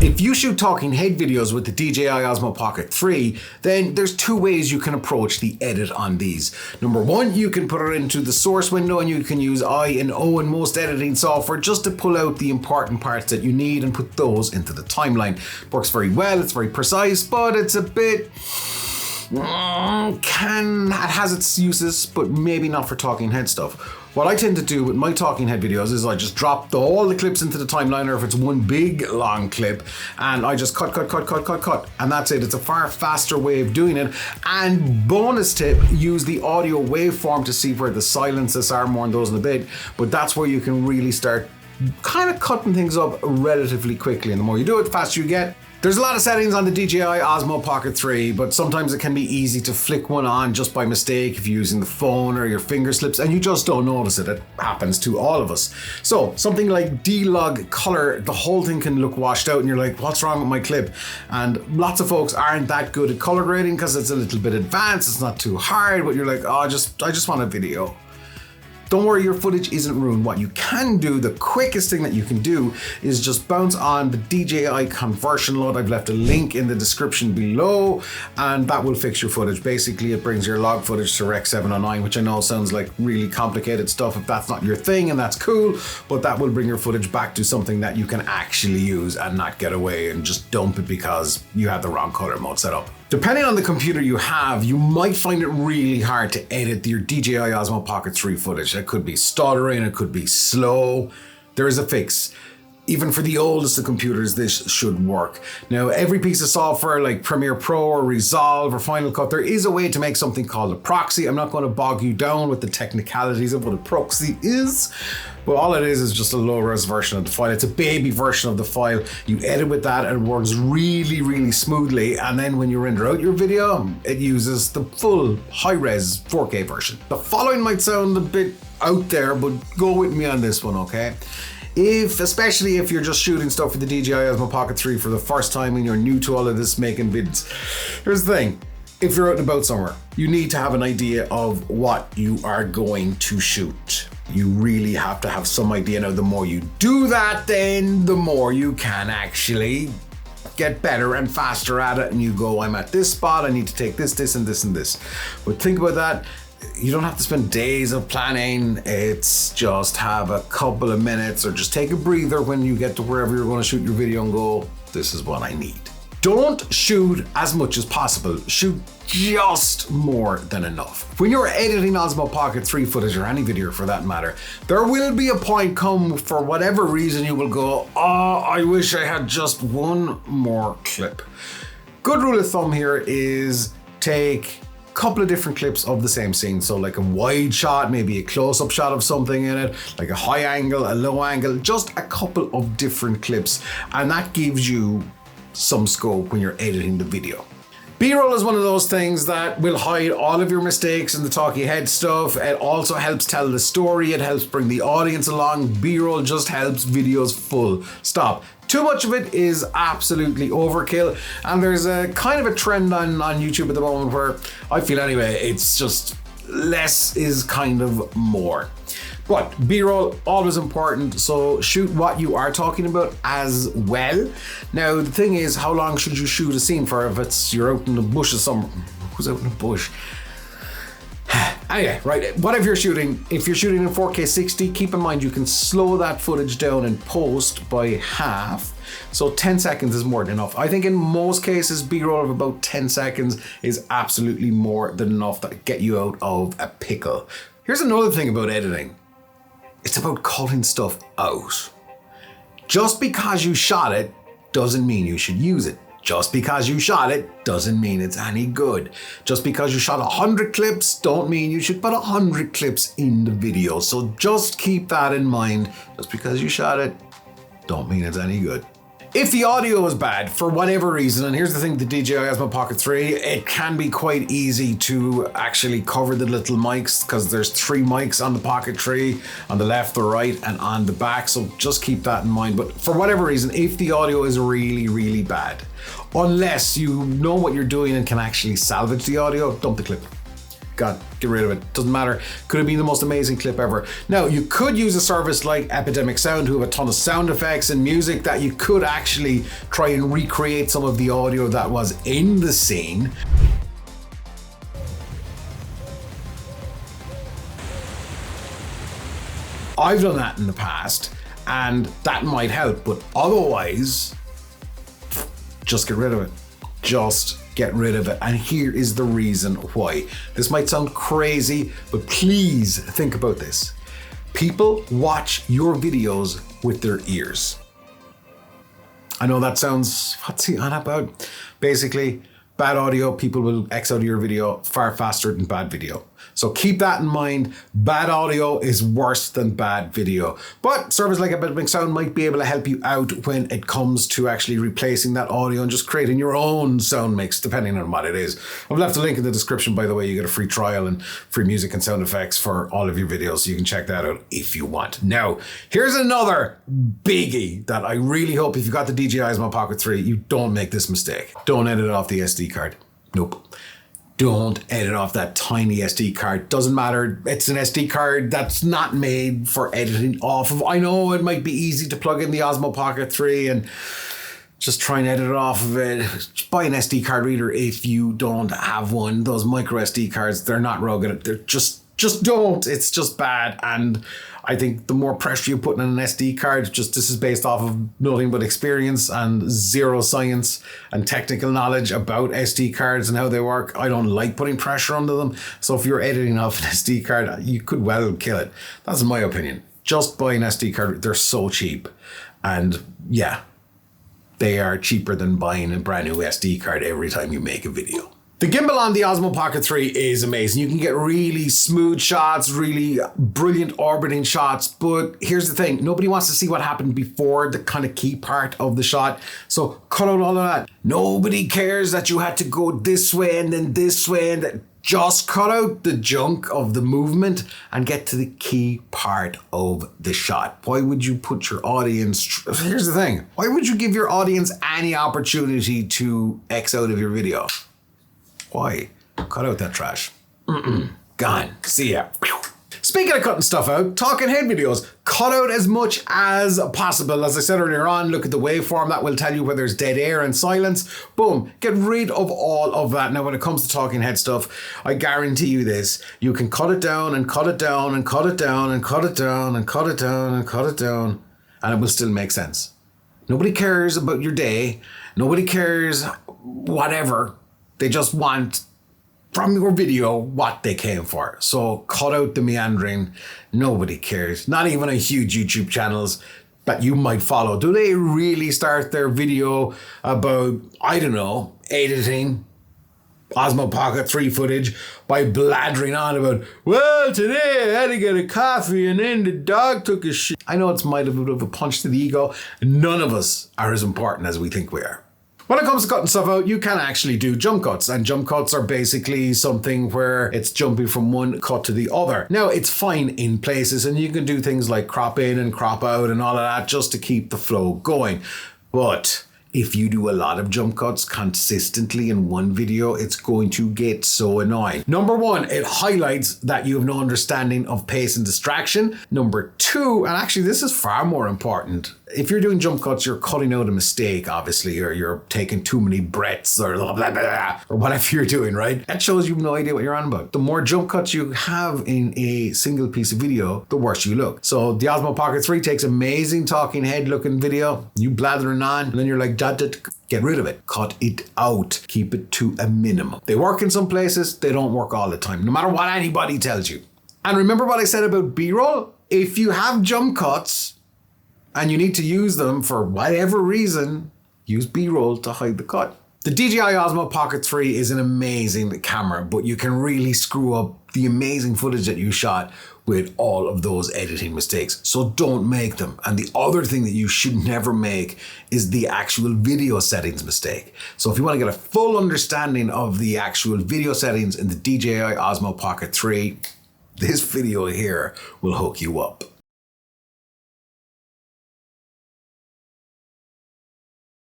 If you shoot talking head videos with the DJI Osmo Pocket 3, then there's two ways you can approach the edit on these. Number one, you can put it into the source window and you can use I and O in most editing software just to pull out the important parts that you need and put those into the timeline. Works very well, it's very precise, but it's a bit... it has its uses, but maybe not for talking head stuff. What I tend to do with my talking head videos is I just drop all the clips into the timeline, or if it's one big long clip, and I just cut. And that's it. It's a far faster way of doing it. And bonus tip, use the audio waveform to see where the silences are, more on those in a bit. But that's where you can really start kind of cutting things up relatively quickly. And the more you do it, the faster you get. There's a lot of settings on the DJI Osmo Pocket 3, but sometimes it can be easy to flick one on just by mistake if you're using the phone or your finger slips and you just don't notice it. It happens to all of us. So something like D-Log color, the whole thing can look washed out and you're like, what's wrong with my clip? And lots of folks aren't that good at color grading because it's a little bit advanced, it's not too hard, but you're like, oh, I just want a video. Don't worry, your footage isn't ruined. What you can do, the quickest thing that you can do, is just bounce on the DJI conversion load. I've left a link in the description below, and that will fix your footage. Basically, it brings your log footage to Rec 709, which I know sounds like really complicated stuff if that's not your thing, and that's cool, but that will bring your footage back to something that you can actually use and not get away and just dump it because you have the wrong color mode set up. Depending on the computer you have, you might find it really hard to edit your DJI Osmo Pocket 3 footage. It could be stuttering, it could be slow. There is a fix. Even for the oldest of computers, this should work. Now, every piece of software like Premiere Pro or Resolve or Final Cut, there is a way to make something called a proxy. I'm not going to bog you down with the technicalities of what a proxy is, but all it is just a low-res version of the file. It's a baby version of the file. You edit with that and it works really, really smoothly. And then when you render out your video, it uses the full high-res 4K version. The following might sound a bit out there, but go with me on this one, okay? Especially if you're just shooting stuff for the DJI Osmo Pocket 3 for the first time and you're new to all of this making vids. Here's the thing, if you're out and about somewhere, you need to have an idea of what you are going to shoot. You really have to have some idea. Now, the more you do that, then the more you can actually get better and faster at it. And you go, I'm at this spot, I need to take this, this, and this, and this. But think about that. You don't have to spend days of planning. It's just have a couple of minutes or just take a breather when you get to wherever you're going to shoot your video and go, this is what I need. Don't shoot as much as possible. Shoot just more than enough. When you're editing Osmo Pocket 3 footage or any video for that matter, there will be a point come for whatever reason you will go, oh, I wish I had just one more clip. Good rule of thumb here is take couple of different clips of the same scene. So like a wide shot, maybe a close-up shot of something in it, like a high angle, a low angle, just a couple of different clips. And that gives you some scope when you're editing the video. B-roll is one of those things that will hide all of your mistakes and the talking head stuff. It also helps tell the story. It helps bring the audience along. B-roll just helps videos full stop. Too much of it is absolutely overkill. And there's a kind of a trend on YouTube at the moment where I feel anyway, it's just less is kind of more. But B-roll, always important, so shoot what you are talking about as well. Now, the thing is, how long should you shoot a scene for if you're out in the bushes somewhere? Who's out in the bush? Anyway, right, whatever you're shooting, if you're shooting in 4K 60, keep in mind you can slow that footage down in post by half. So 10 seconds is more than enough. I think in most cases, B-roll of about 10 seconds is absolutely more than enough to get you out of a pickle. Here's another thing about editing. It's about cutting stuff out. Just because you shot it doesn't mean you should use it. Just because you shot it doesn't mean it's any good. Just because you shot 100 clips don't mean you should put 100 clips in the video. So just keep that in mind. Just because you shot it don't mean it's any good. If the audio is bad for whatever reason, and here's the thing with the DJI Osmo Pocket 3, it can be quite easy to actually cover the little mics because there's 3 mics on the Pocket 3, on the left, the right, and on the back. So just keep that in mind. But for whatever reason, if the audio is really, really bad, unless you know what you're doing and can actually salvage the audio, dump the clip. get rid of it. Doesn't matter. Could have been the most amazing clip ever. Now, you could use a service like Epidemic Sound, who have a ton of sound effects and music that you could actually try and recreate some of the audio that was in the scene. I've done that in the past, and that might help, but otherwise, just get rid of it. Just get rid of it. And here is the reason why. This might sound crazy, but please think about this. People watch your videos with their ears. I know that sounds, what's he on about? Basically, bad audio, people will X out of your video far faster than bad video. So keep that in mind. Bad audio is worse than bad video. But service like Epidemic Sound might be able to help you out when it comes to actually replacing that audio and just creating your own sound mix, depending on what it is. I've left a link in the description, by the way. You get a free trial and free music and sound effects for all of your videos, so you can check that out if you want. Now, here's another biggie that I really hope, if you got the DJI Osmo Pocket 3, you don't make this mistake. Don't edit it off the SD card. Nope. Don't edit off that tiny SD card. Doesn't matter. It's an SD card that's not made for editing off of. I know it might be easy to plug in the Osmo Pocket 3 and just try and edit it off of it. Just buy an SD card reader if you don't have one. Those micro SD cards, they're not rugged. They're just don't. It's just bad. And I think the more pressure you put in an SD card, this is based off of nothing but experience and zero science and technical knowledge about SD cards and how they work. I don't like putting pressure under them. So if you're editing off an SD card, you could well kill it. That's my opinion. Just buy an SD card. They're so cheap. And yeah, they are cheaper than buying a brand new SD card every time you make a video. The gimbal on the Osmo Pocket 3 is amazing. You can get really smooth shots, really brilliant orbiting shots, but here's the thing. Nobody wants to see what happened before the kind of key part of the shot. So cut out all of that. Nobody cares that you had to go this way and then this way, and that. Just cut out the junk of the movement and get to the key part of the shot. Why would you put your audience... Here's the thing. Why would you give your audience any opportunity to X out of your video? Why? Cut out that trash. Gone. See ya. Speaking of cutting stuff out, talking head videos, cut out as much as possible. As I said earlier on, look at the waveform. That will tell you where there's dead air and silence. Boom. Get rid of all of that. Now, when it comes to talking head stuff, I guarantee you this. You can cut it down and cut it down and cut it down and cut it down and cut it down and cut it down, and it will still make sense. Nobody cares about your day. Nobody cares whatever. They just want from your video what they came for. So cut out the meandering. Nobody cares. Not even a huge YouTube channels that you might follow. Do they really start their video about, I don't know, editing Osmo Pocket 3 footage by blathering on about, well, today I had to get a coffee and then the dog took a shit. I know it's might have a bit of a punch to the ego. None of us are as important as we think we are. When it comes to cutting stuff out, you can actually do jump cuts, and jump cuts are basically something where it's jumping from one cut to the other. Now, it's fine in places, and you can do things like crop in and crop out and all of that just to keep the flow going. But if you do a lot of jump cuts consistently in one video, it's going to get so annoying. Number one, it highlights that you have no understanding of pace and distraction. Number two, and actually this is far more important, if you're doing jump cuts, you're cutting out a mistake, obviously, or you're taking too many breaths or blah, blah, blah, or whatever you're doing, right? That shows you have no idea what you're on about. The more jump cuts you have in a single piece of video, the worse you look. So the Osmo Pocket 3 takes amazing talking head looking video, you blathering on, and then you're like, get rid of it. Cut it out. Keep it to a minimum. They work in some places, they don't work all the time, no matter what anybody tells you. And remember what I said about B-roll? If you have jump cuts, and you need to use them for whatever reason, use B-roll to hide the cut. The DJI Osmo Pocket 3 is an amazing camera, but you can really screw up the amazing footage that you shot with all of those editing mistakes. So don't make them. And the other thing that you should never make is the actual video settings mistake. So if you want to get a full understanding of the actual video settings in the DJI Osmo Pocket 3, this video here will hook you up.